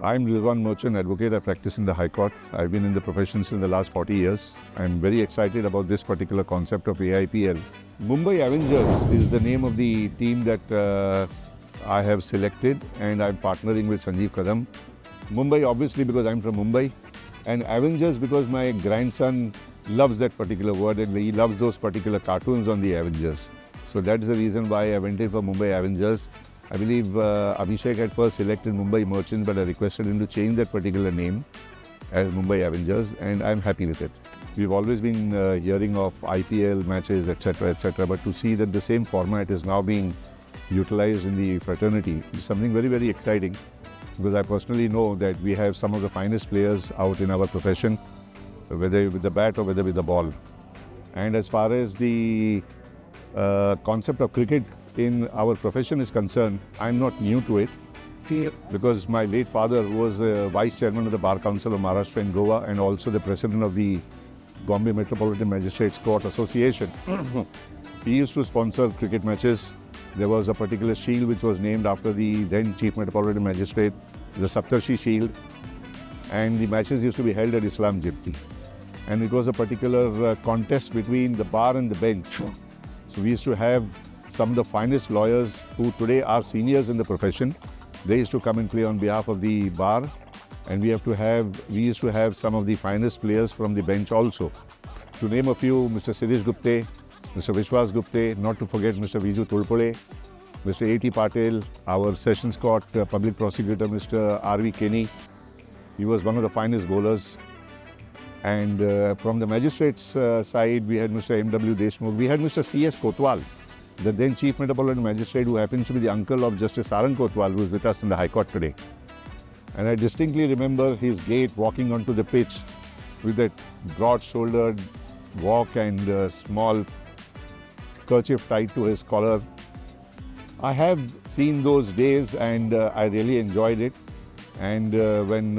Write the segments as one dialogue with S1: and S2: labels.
S1: I'm Rizwan Merchant Advocate. I practice in the High Court. I've been in the profession since the last 40 years. I'm very excited about this particular concept of AIPL. Mumbai Avengers is the name of the team that I have selected, and I'm partnering with Sanjeev Kadam. Mumbai obviously because I'm from Mumbai, and Avengers because my grandson loves that particular word and he loves those particular cartoons on the Avengers. So that's the reason why I went in for Mumbai Avengers. I believe Abhishek had first selected Mumbai Merchant, but I requested him to change that particular name as Mumbai Avengers, and I'm happy with it. We've always been hearing of IPL matches, etc., but to see that the same format is now being utilized in the fraternity is something very, very exciting, because I personally know that we have some of the finest players out in our profession, whether with the bat or whether with the ball. And as far as the concept of cricket in our profession is concerned, I'm not new to it, because my late father was Vice Chairman of the Bar Council of Maharashtra and Goa, and also the President of the Bombay Metropolitan Magistrates Court Association. He used to sponsor cricket matches. There was a particular shield which was named after the then Chief Metropolitan Magistrate, the Saptarshi Shield, and the matches used to be held at Islam Jibti. And it was a particular contest between the bar and the bench. So we used to have some of the finest lawyers who today are seniors in the profession. They used to come and play on behalf of the bar, and we used to have some of the finest players from the bench also. To name a few, Mr. Sirish Gupte, Mr. Vishwas Gupte, not to forget Mr. Viju Tulpole, Mr. A.T. Patel, our Sessions Court Public Prosecutor, Mr. R.V. Kenny. He was one of the finest bowlers. And from the magistrates side, we had Mr. M.W. Deshmukh. We had Mr. C.S. Kotwal, the then Chief Metropolitan Magistrate, who happens to be the uncle of Justice Sarang Kotwal, who is with us in the High Court today. And I distinctly remember his gait walking onto the pitch with that broad-shouldered walk and small kerchief tied to his collar. I have seen those days, and I really enjoyed it. And when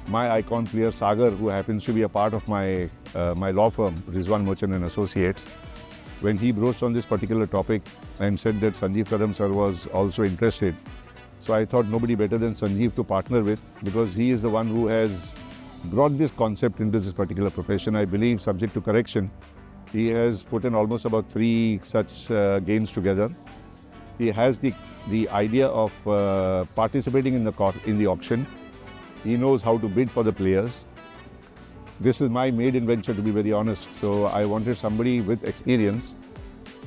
S1: my icon player Sagar, who happens to be a part of my law firm, Rizwan Merchant and Associates, when he broached on this particular topic and said that Sanjeev Kadam sir was also interested, so I thought nobody better than Sanjeev to partner with, because he is the one who has brought this concept into this particular profession. I believe, subject to correction, he has put in almost about 3 such games together. He has the idea of participating in the auction. He knows how to bid for the players. This is my maiden venture, to be very honest. So I wanted somebody with experience,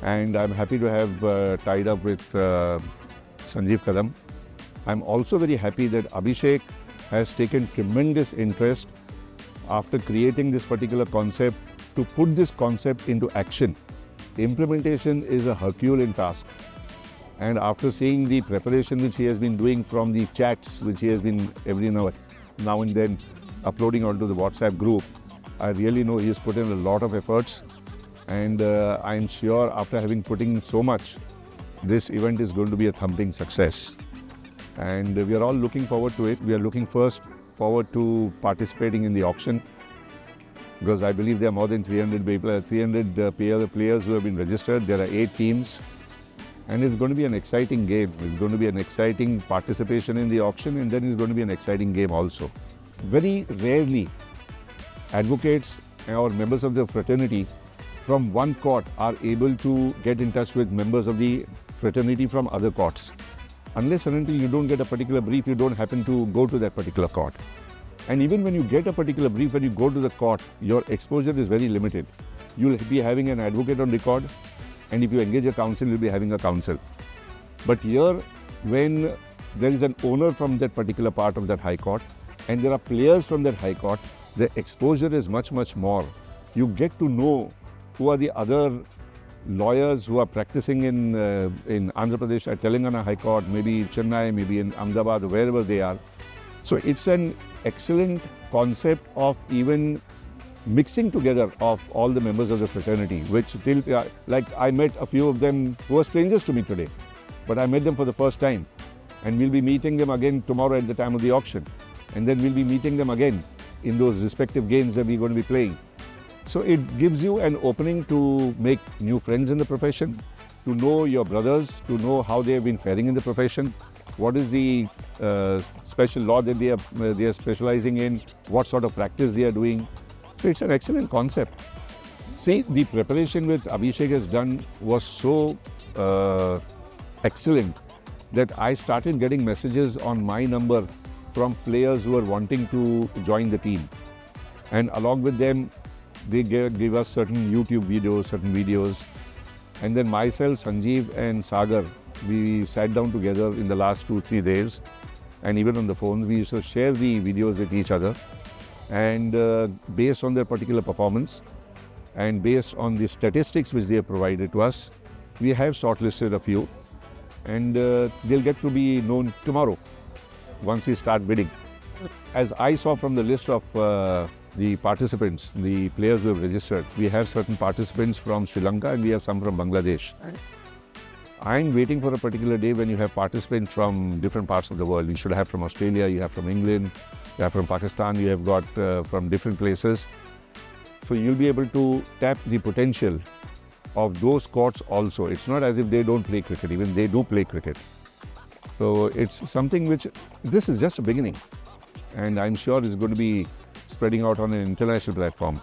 S1: and I'm happy to have tied up with Sanjeev Kadam. I'm also very happy that Abhishek has taken tremendous interest after creating this particular concept to put this concept into action. Implementation is a Herculean task. And after seeing the preparation which he has been doing from the chats, which he has been every now and then uploading onto the WhatsApp group, I really know he has put in a lot of efforts. And I'm sure after having put in so much, this event is going to be a thumping success. And we are all looking forward to it. We are looking first forward to participating in the auction, because I believe there are more than 300 players who have been registered. There are 8 teams. And it's going to be an exciting game. It's going to be an exciting participation in the auction, and then it's going to be an exciting game also. Very rarely, advocates or members of the fraternity from one court are able to get in touch with members of the fraternity from other courts. Unless and until you don't get a particular brief, you don't happen to go to that particular court. And even when you get a particular brief, when you go to the court, your exposure is very limited. You'll be having an advocate on record, and if you engage a counsel, you'll be having a counsel. But here, when there is an owner from that particular part of that high court, and there are players from that high court, the exposure is much, much more. You get to know who are the other lawyers who are practicing in Andhra Pradesh at Telangana High Court, maybe in Chennai, maybe in Ahmedabad, wherever they are. So it's an excellent concept of even mixing together of all the members of the fraternity, which like I met a few of them who are strangers to me today, but I met them for the first time, and we'll be meeting them again tomorrow at the time of the auction, and then we'll be meeting them again in those respective games that we're going to be playing. So it gives you an opening to make new friends in the profession, to know your brothers, to know how they have been faring in the profession, what is the special law that they are specializing in, what sort of practice they are doing. So it's an excellent concept. See, the preparation which Abhishek has done was so excellent that I started getting messages on my number from players who were wanting to join the team. And along with them, they gave us certain YouTube videos, certain videos. And then myself, Sanjeev and Sagar, we sat down together in the last 2-3 days. And even on the phone, we used to share the videos with each other. And based on their particular performance and based on the statistics which they have provided to us, we have shortlisted a few. And they'll get to be known tomorrow once we start bidding. As I saw from the list of the participants, the players who have registered, we have certain participants from Sri Lanka and we have some from Bangladesh. I'm waiting for a particular day when you have participants from different parts of the world. You should have from Australia, you have from England, you have from Pakistan, you have got from different places. So you'll be able to tap the potential of those courts also. It's not as if they don't play cricket, even they do play cricket. So it's something which, this is just a beginning. And I'm sure it's going to be spreading out on an international platform.